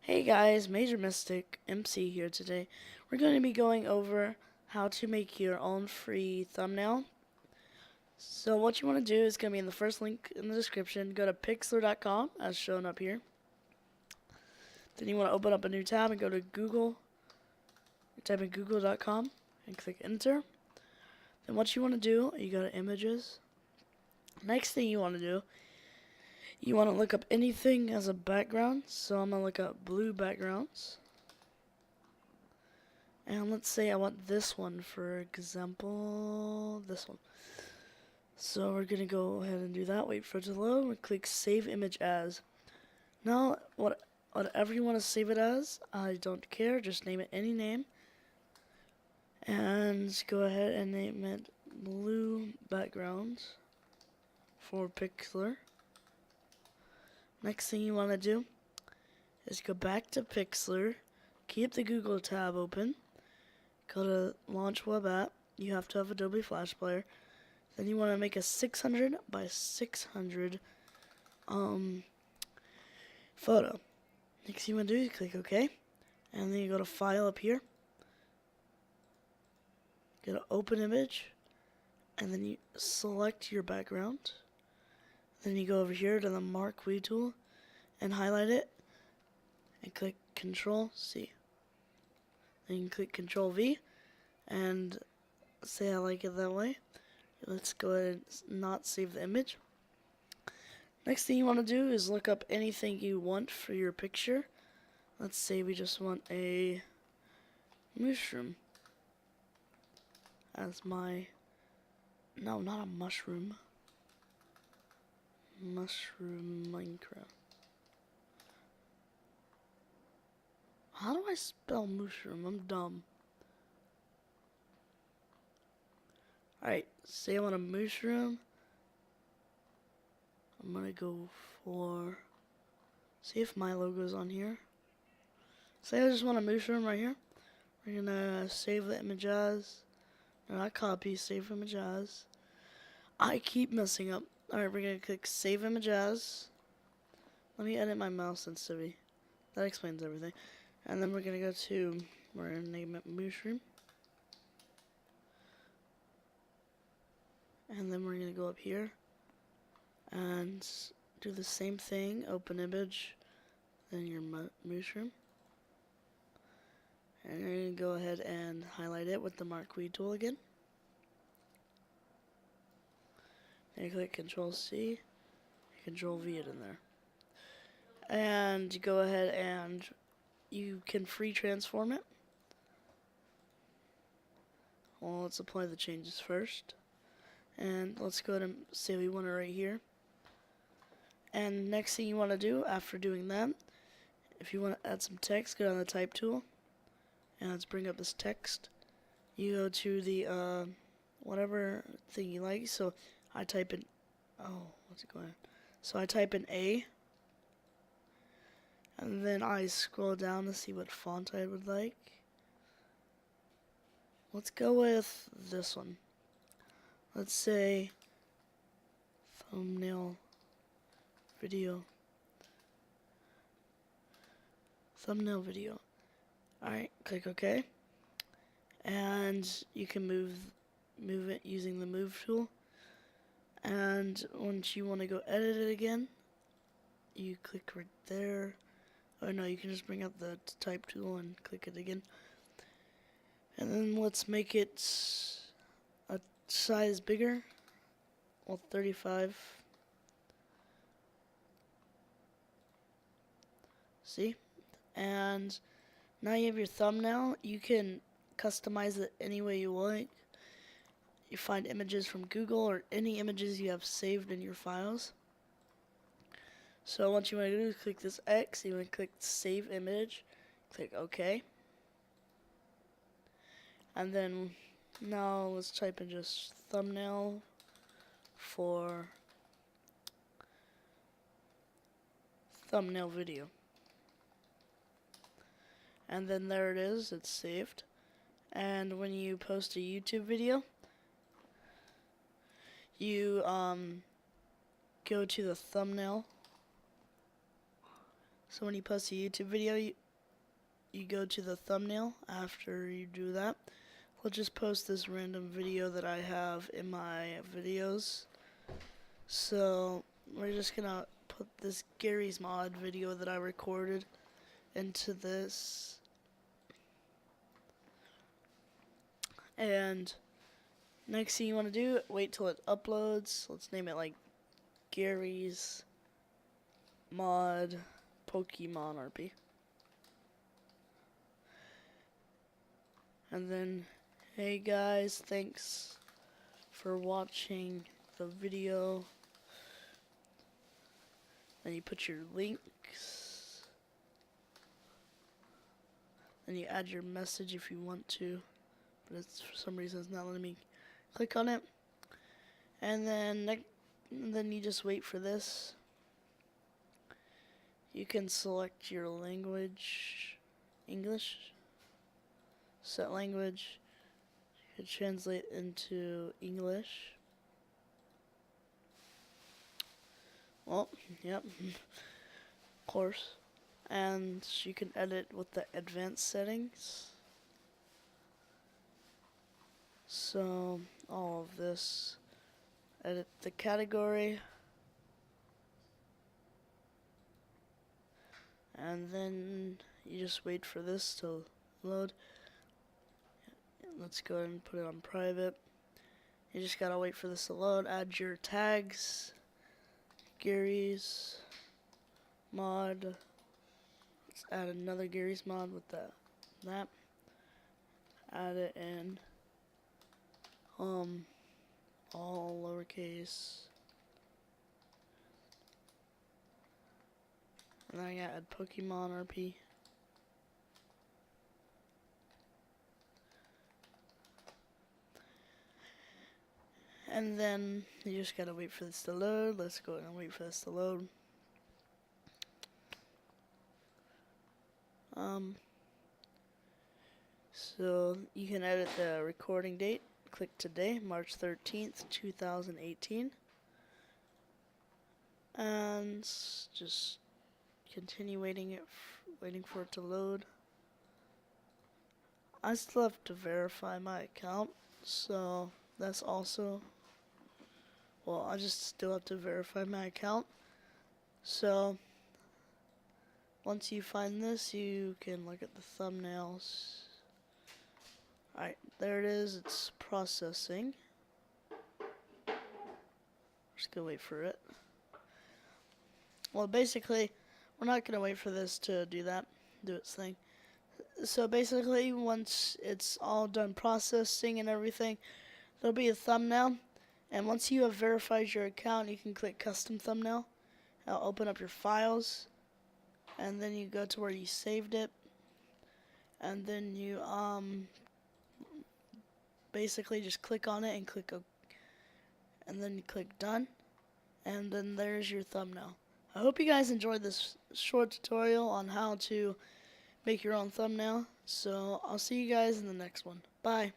Hey guys, MajorMysticMC here today. We're going to be going over how to make your own free thumbnail. So what you want to do is going to be in the first link in the description. Go to Pixlr.com as shown up here. Then you want to open up a new tab and go to Google. Type in google.com and click enter. Then what you want to do, you go to images. Next thing you want to do, you want to look up anything as a background. So I'm going to look up blue backgrounds. And let's say I want this one, for example, this one. So we're going to go ahead and do that. Wait for it to load. We click Save Image As. Now, whatever you want to save it as, I don't care. Just name it any name. And go ahead and name it Blue Backgrounds for Pixlr. Next thing you want to do is go back to Pixlr. Keep the Google tab open. Go to Launch Web App. You have to have Adobe Flash Player. Then you want to make a 600 by 600 photo. Next thing you want to do is click OK. And then you go to File up here. Go to Open Image. And then you select your background. Then you go over here to the Mark We tool and highlight it. And click Control C. Then you can click Control V and say I like it that way. Let's go ahead and not save the image. Next thing you want to do is look up anything you want for your picture. Let's say we just want a mushroom as my, no, not a mushroom. Mushroom Minecraft. How do I spell mushroom? I'm dumb. Alright, say I want a mushroom. I'm gonna go for, see if my logo's on here. Say I just want a mushroom right here. We're gonna save the image as, no, not copy, save image as. I keep messing up. Alright, we're gonna click save image as. Let me edit my mouse sensitivity. That explains everything. And then we're gonna go to, we're gonna name it mushroom. And then we're gonna go up here and do the same thing. Open image, then your mushroom. And you're gonna go ahead and highlight it with the Mark We tool again. Then you click Control C, Control V it in there. And you go ahead and you can free transform it. Well, let's apply the changes first. And let's go ahead and say we want it right here. And next thing you want to do after doing that, if you want to add some text, go down the type tool. And let's bring up this text. You go to the whatever thing you like. So I type in, oh, what's it going on? So I type in A. And then I scroll down to see what font I would like. Let's go with this one. Let's say thumbnail video. Thumbnail video. Alright, click OK. And you can move it using the move tool. And once you want to go edit it again, you click right there. Oh no, you can just bring up the type tool and click it again. And then let's make it a size bigger. Well, 35. See? And now you have your thumbnail. You can customize it any way you like. You find images from Google or any images you have saved in your files. So what you want to do is click this X, you want to click Save Image, click OK. And then now let's type in just thumbnail for thumbnail video. And then there it is, it's saved. And when you post a YouTube video, you go to the thumbnail So when you post a YouTube video, you go to the thumbnail. After you do that, we'll just post this random video that I have in my videos. So we're just gonna put this Gary's Mod video that I recorded into this. And next thing you want to do, wait till it uploads. Let's name it like Gary's Mod Pokemon RP. And then, hey guys, thanks for watching the video. Then you put your links. Then you add your message if you want to, but it's, for some reason it's not letting me click on it. And then you just wait for this. You can select your language, English, set language. You can translate into English. Well, yep, of course. And you can edit with the advanced settings. So all of this, edit the category, and then you just wait for this to load. Let's go ahead and put it on private. You just gotta wait for this to load. Add your tags, Gary's Mod. Let's add another Gary's Mod with that. Add it in all lowercase. And then I gotta add Pokemon RP. And then you just gotta wait for this to load. Let's go ahead and wait for this to load. So you can edit the recording date. Click today, March 13th, 2018. And just continue waiting for it to load. I still have to verify my account, so that's also, well, I just still have to verify my account. So once you find this, you can look at the thumbnails. Alright, there it is. It's processing. Just gonna wait for it. Well, basically, we're not gonna wait for this to do its thing. So basically, once it's all done processing and everything, there'll be a thumbnail. And once you have verified your account, you can click custom thumbnail. It'll open up your files. And then you go to where you saved it. And then you basically just click on it and and then you click done, and then there's your thumbnail. I hope you guys enjoyed this short tutorial on how to make your own thumbnail. So I'll see you guys in the next one. Bye.